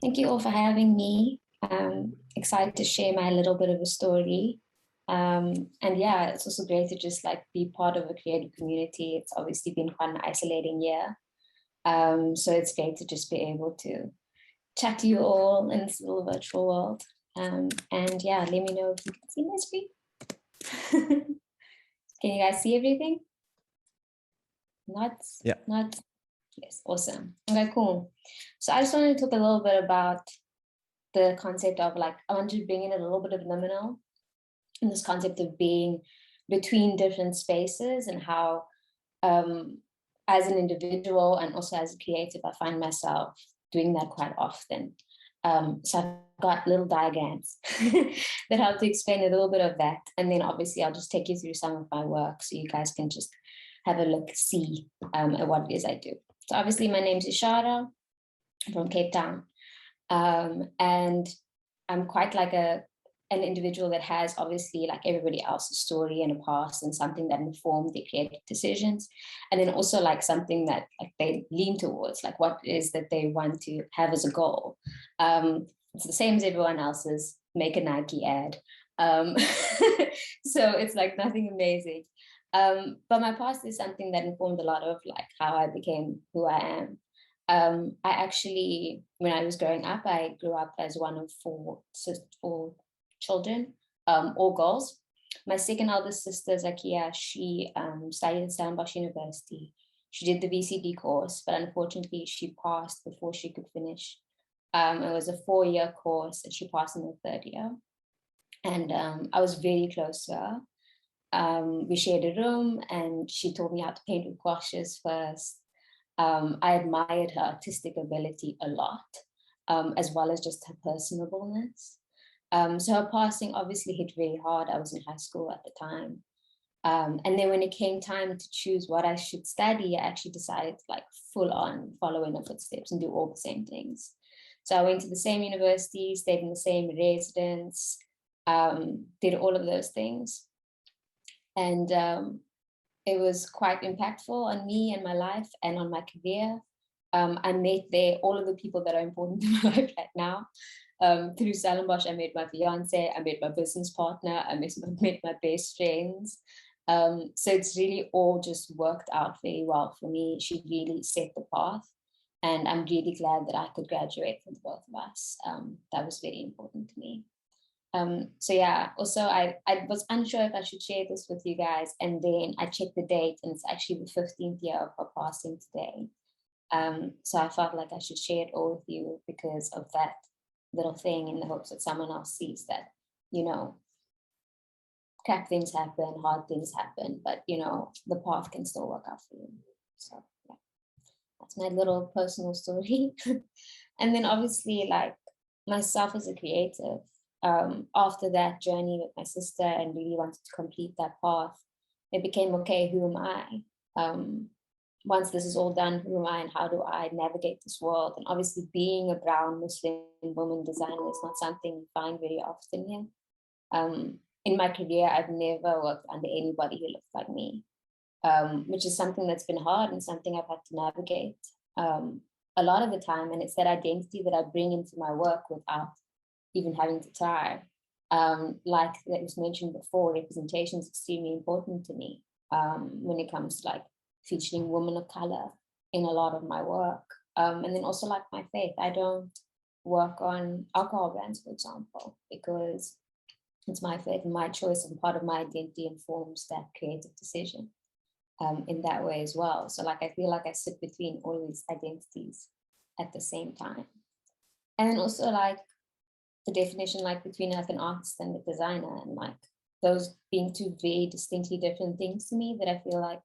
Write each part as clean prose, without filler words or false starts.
Thank you all for having me. Excited to share my little bit of a story. And yeah, it's also great to just like be part of a creative community. It's obviously been quite an isolating year. So it's great to just be able to chat to you all in this little virtual world. And yeah, let me know if you can see my screen. Can you guys see everything? Not, Yeah. not, yes, awesome. Okay, cool. So I just wanted to talk a little bit about the concept of like, I want to bring in a little bit of liminal and this concept of being between different spaces and how as an individual and also as a creative, I find myself doing that quite often. So I've got little diagrams that help to explain a little bit of that. And then obviously I'll just take you through some of my work so you guys can just have a look, see at what it is I do. So obviously my name's Ishaarah, I'm from Cape Town. And I'm quite like an individual that has obviously like everybody else's story and a past and something that informed their creative decisions. And then also like something that like they lean towards, like what it is that they want to have as a goal. It's the same as everyone else's, make a Nike ad. So it's like nothing amazing. But my past is something that informed a lot of like how I became who I am. I actually, when I was growing up, I grew up as one of four children, all girls. My second eldest sister, Zakia, she studied at Stellenbosch University. She did the VCD course, but unfortunately she passed before she could finish. It was a 4-year course and she passed in the third year. And I was very close to her. We shared a room and she taught me how to paint with gouaches first. I admired her artistic ability a lot, as well as just her personableness. So her passing obviously hit very hard. I was in high school at the time. And then when it came time to choose what I should study, I actually decided to like full on follow in her footsteps and do all the same things. So I went to the same university, stayed in the same residence, did all of those things. And it was quite impactful on me and my life and on my career. I met there all of the people that are important in my life right now. Through Stellenbosch, I met my fiance, I met my business partner, I met my best friends. So it's really all just worked out very well for me. She really set the path. And I'm really glad that I could graduate with both of us. That was very important to me. So yeah, also I was unsure if I should share this with you guys. And then I checked the date and it's actually the 15th year of her passing today. So I felt like I should share it all with you because of that little thing in the hopes that someone else sees that, you know, crap things happen, hard things happen, but you know, the path can still work out for you. So yeah, that's my little personal story. And then obviously like myself as a creative, after that journey with my sister and really wanted to complete that path, it became, okay, who am I? Once this is all done, who am I and how do I navigate this world? And obviously being a brown Muslim woman designer is not something you find very often here. In my career, I've never worked under anybody who looked like me, which is something that's been hard and something I've had to navigate a lot of the time. And it's that identity that I bring into my work without even having to try. Like that was mentioned before, representation is extremely important to me when it comes to like featuring women of color in a lot of my work. And then also like my faith, I don't work on alcohol brands, for example, because it's my faith and my choice and part of my identity informs that creative decision in that way as well. So like I feel like I sit between all these identities at the same time. And then also like the definition like between like an artist and a designer, and like those being two very distinctly different things to me that I feel like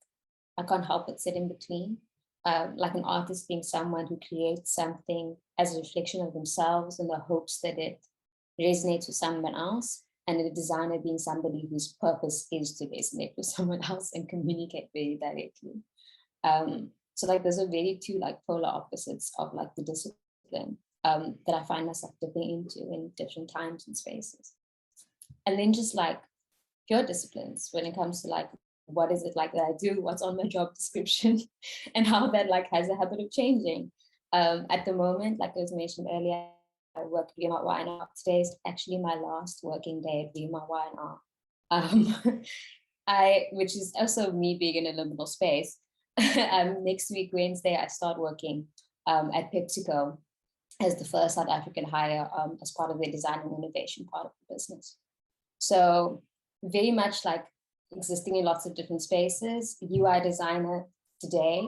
I can't help but sit in between. Like an artist being someone who creates something as a reflection of themselves in the hopes that it resonates with someone else, and a designer being somebody whose purpose is to resonate with someone else and communicate very directly. So like those are very two like polar opposites of like the discipline that I find myself dipping into in different times and spaces. And then just like pure disciplines when it comes to like what is it like that I do, what's on my job description, and how that like has a habit of changing. At the moment, like I was mentioned earlier, work at VMR Y&R. Today is actually my last working day at VMR Y&R. Which is also me being in a liminal space. Next week, Wednesday, I start working at PepsiCo as the first South African hire as part of their design and innovation part of the business. So very much like existing in lots of different spaces, UI designer today,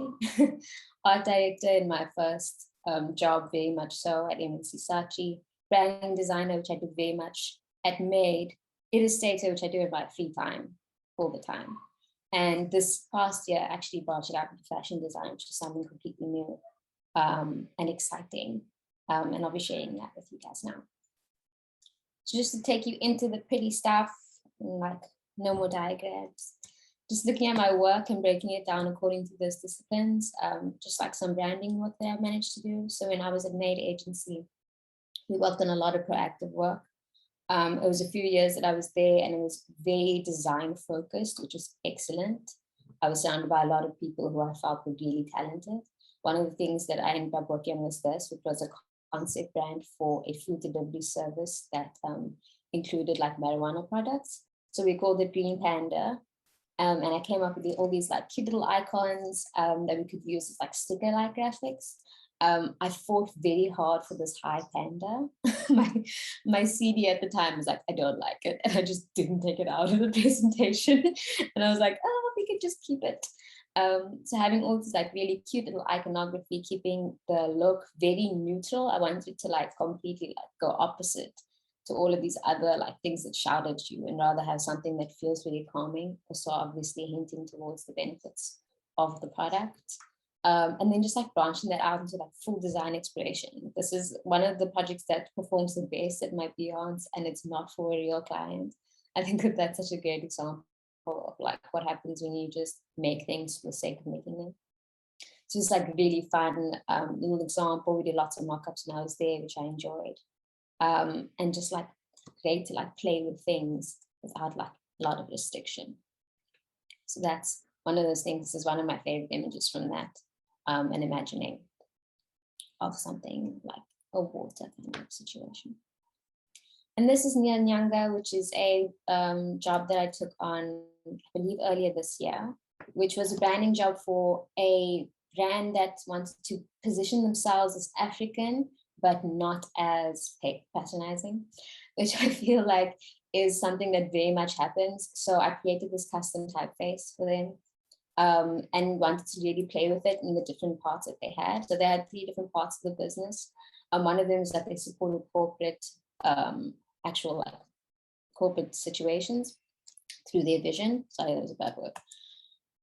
art director in my first job, very much so at MNC Saatchi, branding designer, which I do very much at Made, illustrator, which I do in my free time, all the time. And this past year, actually branched out into fashion design, which is something completely new and exciting. And I'll be sharing that with you guys now. So just to take you into the pretty stuff, like no more diagrams, just looking at my work and breaking it down according to those disciplines, just like some branding work that I've managed to do. So when I was at Made Agency, we worked on a lot of proactive work. It was a few years that I was there and it was very design focused, which was excellent. I was surrounded by a lot of people who I felt were really talented. One of the things that I ended up working on was this, which was a concept brand for a food delivery service that included like marijuana products. So we called it Green Panda. And I came up with all these like cute little icons that we could use as like sticker-like graphics. I fought very hard for this high panda. my CD at the time was like, I don't like it. And I just didn't take it out of the presentation. And I was like, oh, we could just keep it. So having all this like really cute little iconography, keeping the look very neutral. I wanted to like completely like go opposite to all of these other like things that shout at you and rather have something that feels really calming. Also obviously hinting towards the benefits of the product. And then just like branching that out into like full design exploration. This is one of the projects that performs the best at my Beyonce, and it's not for a real client. I think that that's such a great example of like what happens when you just make things for the sake of making them. So it's like really fun little example. We did lots of mock-ups when I was there, which I enjoyed. And just like great to like play with things without like a lot of restriction. So that's one of those things. This is one of my favorite images from that. An imagining of something like a water kind of situation. And this is Nia Nyanga, which is a job that I took on, I believe, earlier this year, which was a branding job for a brand that wants to position themselves as African, but not as patronizing, which I feel like is something that very much happens. So I created this custom typeface for them. And wanted to really play with it in the different parts that they had. So they had 3 different parts of the business. One of them is that they supported corporate, actual like corporate situations through their vision. Sorry, that was a bad word.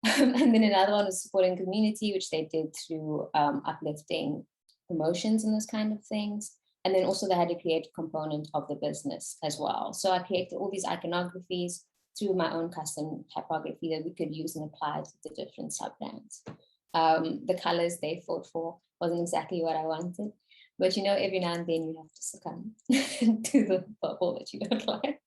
And then another one was supporting community, which they did through uplifting promotions and those kind of things. And then also they had a creative component of the business as well. So I created all these iconographies through my own custom typography that we could use and apply to the different sub-brands. The colors they fought for wasn't exactly what I wanted, but you know, every now and then you have to succumb to the purple that you don't like.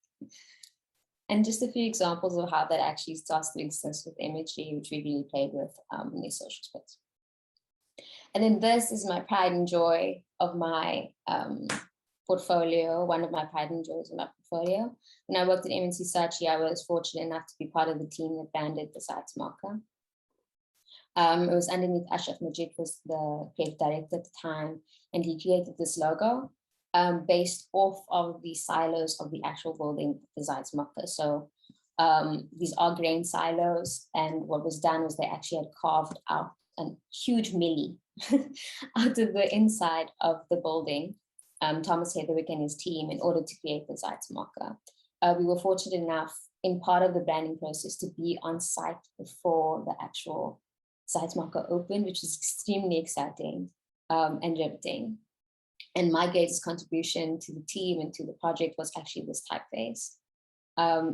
And just a few examples of how that actually starts to exist with imagery, which we really played with in the social space. And then this is my pride and joy of my portfolio, one of my pride and joys in my portfolio. When I worked at MNC Saatchi, I was fortunate enough to be part of the team that branded the site's marker. It was underneath Ashraf Majid, was the creative director at the time, and he created this logo based off of the silos of the actual building, the site's marker. So these are grain silos, and what was done was they actually had carved out a huge milli out of the inside of the building. Thomas Heatherwick and his team, in order to create the site's marker. We were fortunate enough in part of the branding process to be on site before the actual site's marker opened, which is extremely exciting and riveting. And my greatest contribution to the team and to the project was actually this typeface.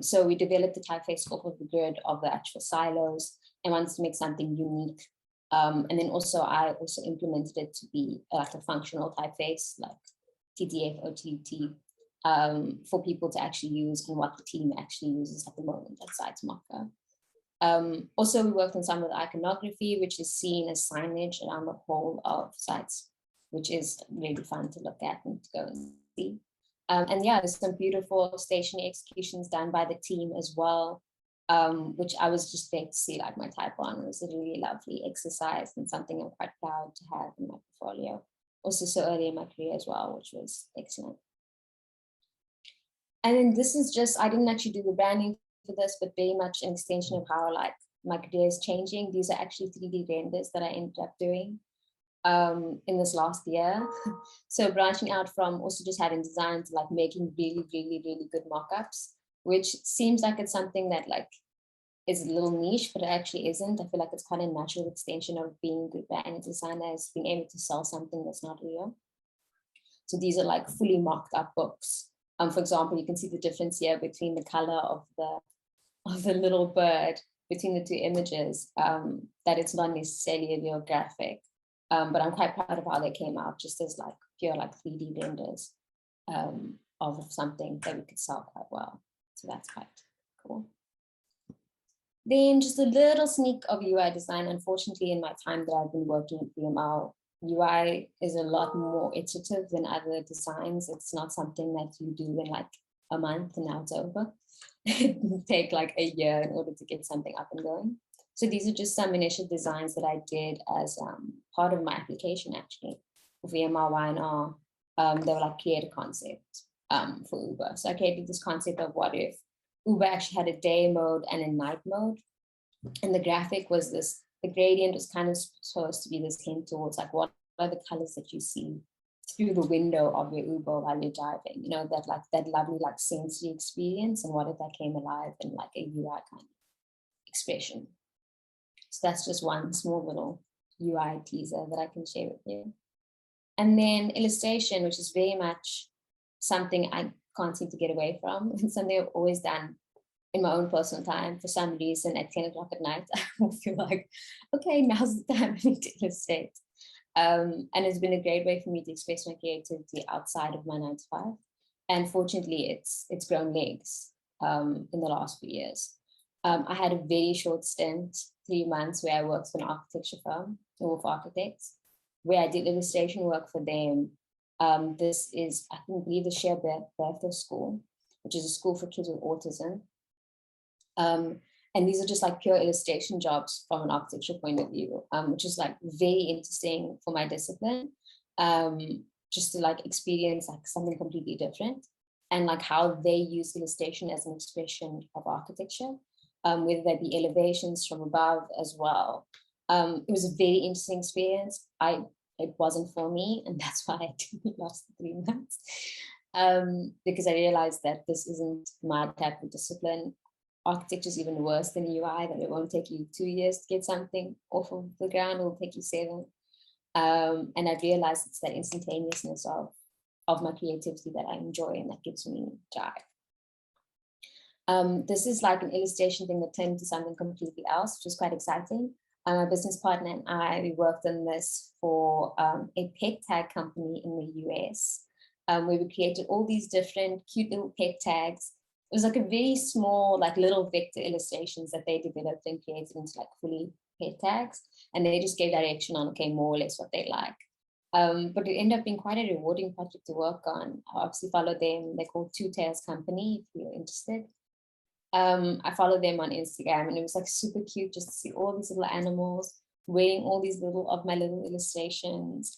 So we developed the typeface off of the grid of the actual silos and wanted to make something unique. And then also I also implemented it to be like a functional typeface, like TTF, OTT, for people to actually use and what the team actually uses at the moment at Site's Marker. Also, we worked on some of the iconography, which is seen as signage around the whole of Site's which is really fun to look at and to go and see. And yeah, there's some beautiful stationery executions done by the team as well, which I was just there to see like my type on. It was a really lovely exercise and something I'm quite proud to have in my portfolio. Also so early in my career as well, which was excellent. And then this is just, I didn't actually do the branding for this, but very much an extension of how like my career is changing. These are actually 3D renders that I ended up doing in this last year. So branching out from also just having design to like making really, really, really good mock-ups, which seems like it's something that like is a little niche, but it actually isn't. I feel like it's quite a natural extension of being a good brand designer, is being able to sell something that's not real. So these are like fully mocked up books. For example, you can see the difference here between the color of the little bird between the two images, that it's not necessarily a real graphic. But I'm quite proud of how they came out, just as like pure like 3D renders of something that we could sell quite well. So that's quite cool. Then just a little sneak of UI design. Unfortunately, in my time that I've been working at BML, UI is a lot more iterative than other designs. It's not something that you do in like a month and now it's over. It will take like a year in order to get something up and going. So these are just some initial designs that I did as part of my application actually for VMR Y&R. They were like create a concept for Uber. So I created this concept of what if Uber actually had a day mode and a night mode. And the graphic was this, the gradient was kind of supposed to be this hint towards like what are the colors that you see through the window of your Uber while you're driving, you know, that like that lovely like sensory experience, and what if that came alive in like a UI kind of expression. So that's just one small little UI teaser that I can share with you. And then illustration, which is very much something I can't seem to get away from. It's something I've always done in my own personal time. For some reason, at 10 o'clock at night, I will feel like, okay, now's the time I need to illustrate. And it's been a great way for me to express my creativity outside of my 9 to 5. And fortunately, it's grown legs in the last few years. I had a very short stint, 3 months, where I worked for an architecture firm, Wolf Architects, where I did illustration work for them. This is, I believe, the Sheer Bertha School, which is a school for kids with autism. And these are just like pure illustration jobs from an architecture point of view, which is like very interesting for my discipline, just to like experience like something completely different, and like how they use illustration as an expression of architecture, whether they be elevations from above as well. It was a very interesting experience. It wasn't for me, and that's why I didn't last 3 months, because I realized that this isn't my type of discipline. Architecture is even worse than UI, that it won't take you 2 years to get something off of the ground, it will take you 7. And I realized it's that instantaneousness of my creativity that I enjoy and that gives me drive. This is like an illustration thing that turned into something completely else, which is quite exciting. My business partner and I, we worked on this for a pet tag company in the US, where we created all these different cute little pet tags. It was like a very small, like little vector illustrations that they developed and created into like fully pet tags. And they just gave direction on, okay, more or less what they like. But it ended up being quite a rewarding project to work on. I obviously followed them. They're called Two Tails Company, if you're interested. I followed them on Instagram, and it was like super cute just to see all these little animals wearing all these of my little illustrations.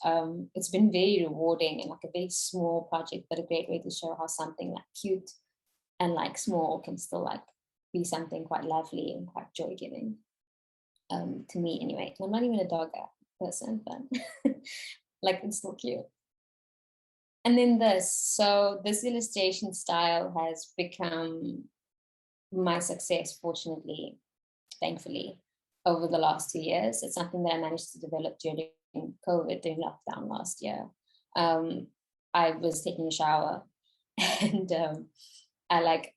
It's been very rewarding and like a very small project, but a great way to show how something like cute and like small can still like be something quite lovely and quite joy-giving, to me anyway. And I'm not even a dog person, but like it's still cute. And then this illustration style has become my success, fortunately, thankfully, over the last 2 years. It's something that I managed to develop during COVID, during lockdown last year. I was taking a shower and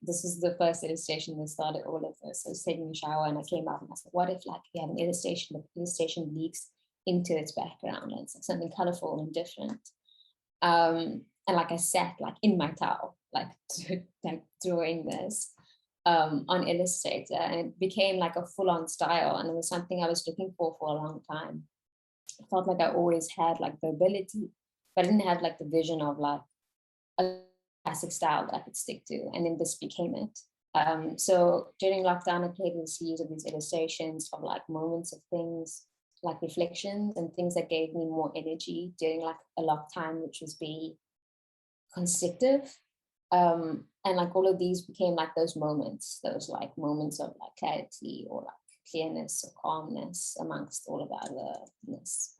this was the first illustration that started all of this. I was taking a shower and I came out and I said, what if like we have an illustration, but the illustration leaks into its background and it's like something colorful and different. And like I sat like in my towel, like drawing this on Illustrator, and it became like a full-on style, and it was something I was looking for a long time. I felt like I always had like the ability but I didn't have like the vision of like a classic style that I could stick to. And then this became it. So during lockdown, I created a series of these illustrations of like moments of things, like reflections and things that gave me more energy during like a lock time, which was very constructive. And like all of these became like those like moments of like clarity or like clearness or calmness amongst all of the otherness.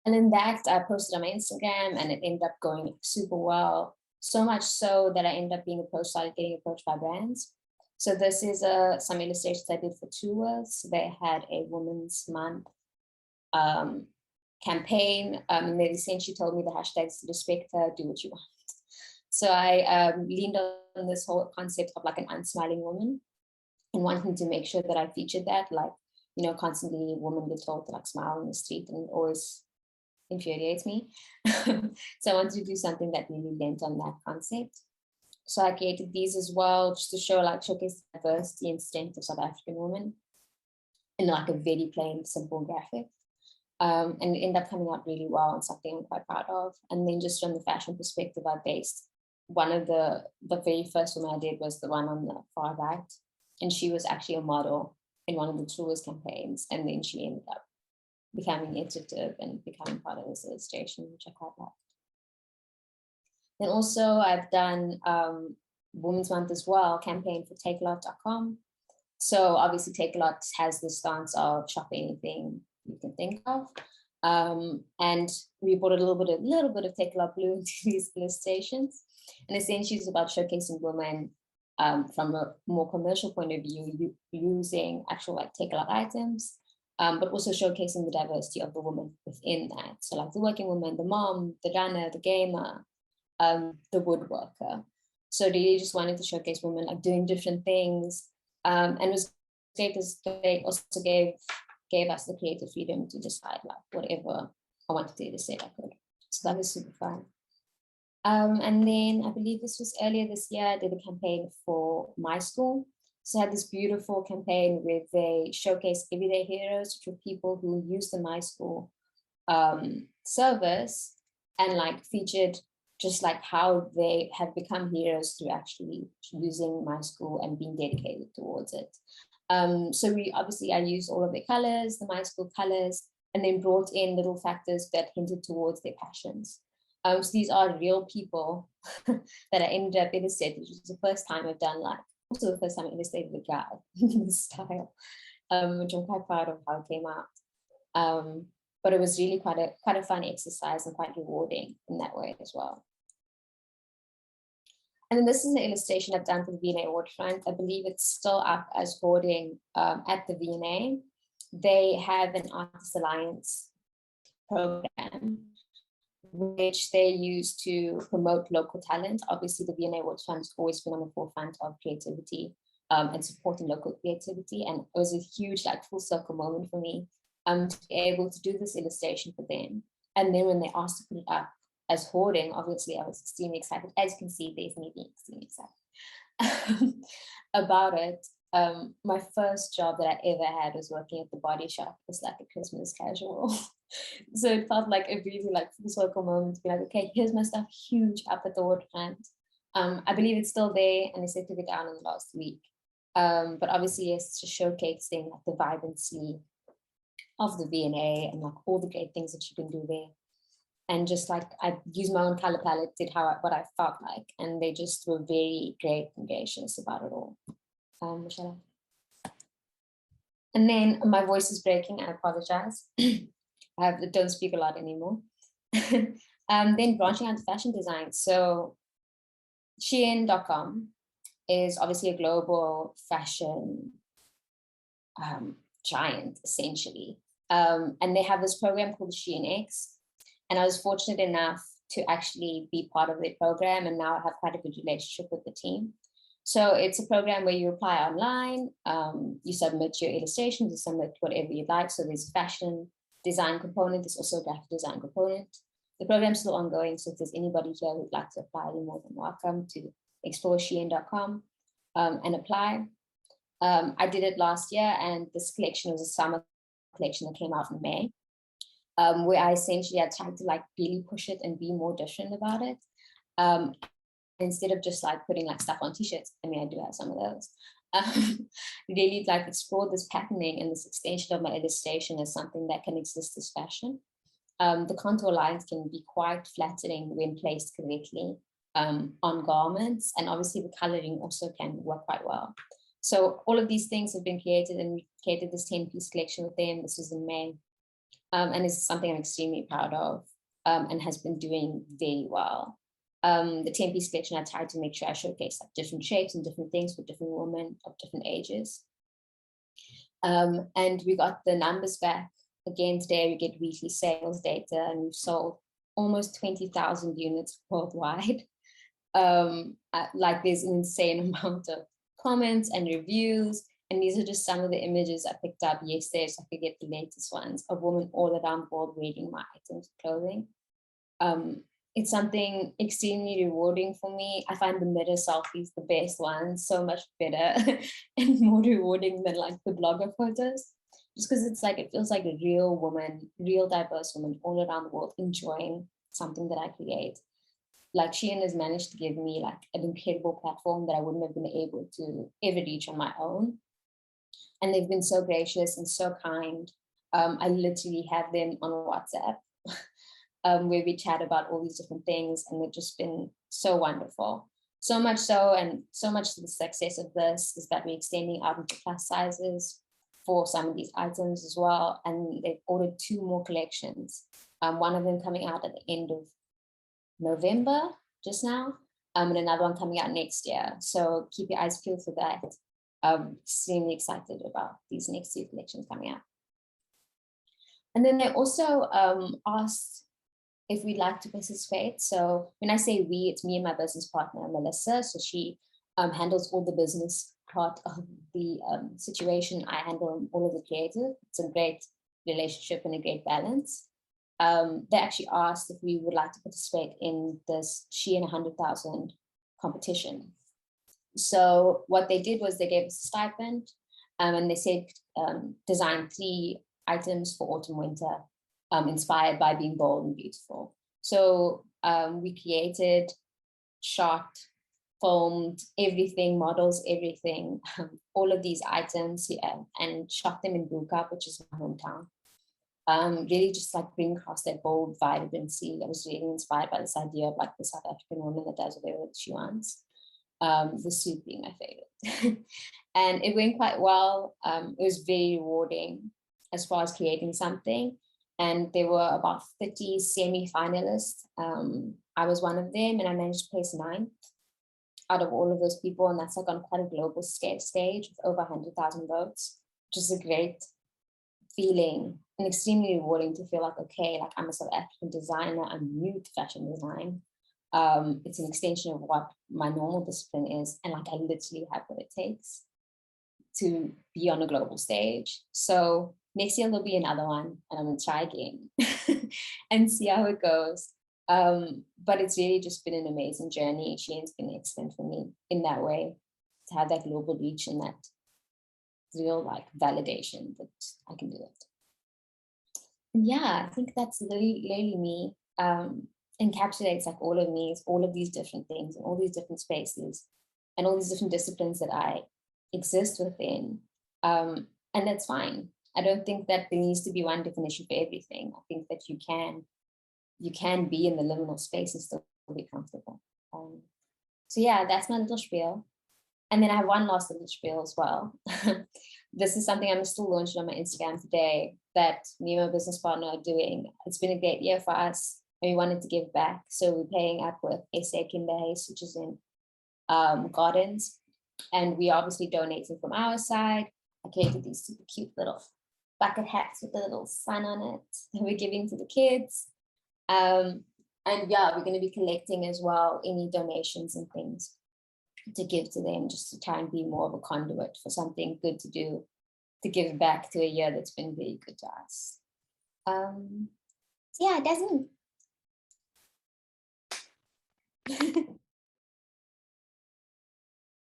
And then that I posted on my Instagram, and it ended up going super well. So much so that I ended up started getting approached by brands. So this is some illustrations I did for tours. They had a Women's Month campaign, and they essentially told me the hashtags to respect her, do what you want. So I leaned on this whole concept of like an unsmiling woman and wanting to make sure that I featured that, like, you know, constantly women get told to like smile on the street, and it always infuriates me. So I wanted to do something that really lent on that concept. So I created these as well, just to showcase the diversity and strength of South African women in like a very plain, simple graphic. And it ended up coming out really well and something I'm quite proud of. And then just from the fashion perspective, I based one of the very first one I did was the one on the far right. And she was actually a model in one of the tours campaigns. And then she ended up becoming iterative and becoming part of this illustration, which I quite liked. Then also I've done Women's Month as well, campaign for takealot.com. So obviously Takealot has the stance of shop anything you can think of. And we brought a little bit of Takealot blue into these illustrations. And essentially it's about showcasing women from a more commercial point of view, using actual like Takealot items, but also showcasing the diversity of the woman within that. So like the working woman, the mom, the runner, the gamer, the woodworker. So they just wanted to showcase women like doing different things. And it was great because they also gave us the creative freedom to decide like whatever I wanted to illustrate I could. So that was super fun. And then I believe this was earlier this year, I did a campaign for my school. So I had this beautiful campaign where they showcased everyday heroes, which were people who used the My School service, and like featured just like how they have become heroes through actually using My School and being dedicated towards it. So I used all of their colors, the My School colors, and then brought in little factors that hinted towards their passions. So these are real people that I ended up illustrating, which was the first time I've done like, also the first time I illustrated a guy in this style, which I'm quite proud of how it came out. But it was really quite a fun exercise and quite rewarding in that way as well. And then this is an illustration I've done for the V&A Waterfront. I believe it's still up as hoarding at the V&A. They have an Artist Alliance program, which they use to promote local talent. Obviously, the V&A Waterfront has always been on the forefront of creativity and supporting local creativity. And it was a huge like full circle moment for me to be able to do this illustration for them. And then when they asked to put it up as hoarding, obviously I was extremely excited. As you can see, there's me being extremely excited about it. My first job that I ever had was working at the body shop. It was like a Christmas casual. So it felt like a really like full circle moment to be like, okay, here's my stuff huge up at the waterfront. I believe it's still there, and they said took it down in the last week. But obviously it's just showcasing like the vibrancy of the V&A and like all the great things that you can do there. And just like I used my own color palette, did what I felt like, and they just were very great and gracious about it all. Michelle. And then my voice is breaking, I apologize. I don't speak a lot anymore. Then branching out to fashion design. So Shein.com is obviously a global fashion giant, essentially. And they have this program called Shein X. And I was fortunate enough to actually be part of their program, and now I have quite a good relationship with the team. So it's a program where you apply online, you submit your illustrations, you submit whatever you'd like. So there's a fashion design component, there's also a graphic design component. The program's still ongoing, so if there's anybody here who'd like to apply, you're more than welcome to explore Shein.com and apply. I did it last year, and this collection was a summer collection that came out in May. where I essentially I tried to like really push it and be more different about it. Instead of just like putting like stuff on t-shirts. I mean, I do have some of those. Really like explore this patterning and this extension of my illustration as something that can exist as fashion. The contour lines can be quite flattering when placed correctly on garments, and obviously the coloring also can work quite well. So all of these things have been created, and we created this 10-piece collection with them. This was in May, and it's something I'm extremely proud of, and has been doing very well. The 10-piece collection, I tried to make sure I showcase like different shapes and different things for different women of different ages. And we got the numbers back. Again, today we get weekly sales data, and we've sold almost 20,000 units worldwide. Like there's an insane amount of comments and reviews. And these are just some of the images I picked up yesterday, so I could get the latest ones of women all around the world wearing my items of clothing. It's something extremely rewarding for me. I find the mirror selfies the best ones, so much better and more rewarding than like the blogger photos. Just because it's like, it feels like a real woman, real diverse woman all around the world enjoying something that I create. Like Shein has managed to give me like an incredible platform that I wouldn't have been able to ever reach on my own. And they've been so gracious and so kind. I literally have them on WhatsApp where we chat about all these different things, and they've just been so wonderful. So much so, and so much to the success of this is that we're extending out into plus sizes for some of these items as well. And they've ordered 2 more collections. One of them coming out at the end of November, just now, and another one coming out next year. So keep your eyes peeled for that. I'm extremely excited about these next 2 collections coming out. And then they also asked if we'd like to participate. So when I say we, it's me and my business partner, Melissa. So she handles all the business part of the situation. I handle all of the creative. It's a great relationship and a great balance. They actually asked if we would like to participate in this Shein 100,000 competition. So what they did was they gave us a stipend, and they said design 3 items for autumn winter, inspired by being bold and beautiful. So we created, shot, filmed everything, models everything, all of these items, and shot them in Buka, which is my hometown. Really just like bring across that bold vibrancy. I was really inspired by this idea of like the South African woman that does whatever she wants. The suit being my favorite. And it went quite well. It was very rewarding as far as creating something. And there were about 30 semi-finalists. I was one of them, and I managed to place 9th out of all of those people. And that's like on quite a global stage with over 100,000 votes, which is a great feeling and extremely rewarding to feel like, okay, like I'm a South African designer, I'm new to fashion design. It's an extension of what my normal discipline is. And like, I literally have what it takes to be on a global stage. So next year there'll be another one, and I'm gonna try again and see how it goes. But it's really just been an amazing journey. Shein's been excellent for me in that way, to have that global reach and that real like validation that I can do it. And yeah, I think that's really me. Encapsulates like all of me, is all of these different things and all these different spaces and all these different disciplines that I exist within. And that's fine. I don't think that there needs to be one definition for everything. I think that you can be in the liminal space and still be comfortable. So yeah, that's my little spiel. And then I have one last little spiel as well. This is something I'm still launching on my Instagram today that me and my business partner are doing. It's been a great year for us, and we wanted to give back. So we're paying up with SA Kinderhuis, which is in Gardens. And we obviously donated from our side. I created these super cute little bucket hats with a little sun on it that we're giving to the kids. And yeah, we're going to be collecting as well any donations and things to give to them, just to try and be more of a conduit for something good to do, to give back to a year that's been very good to us. So yeah, it doesn't.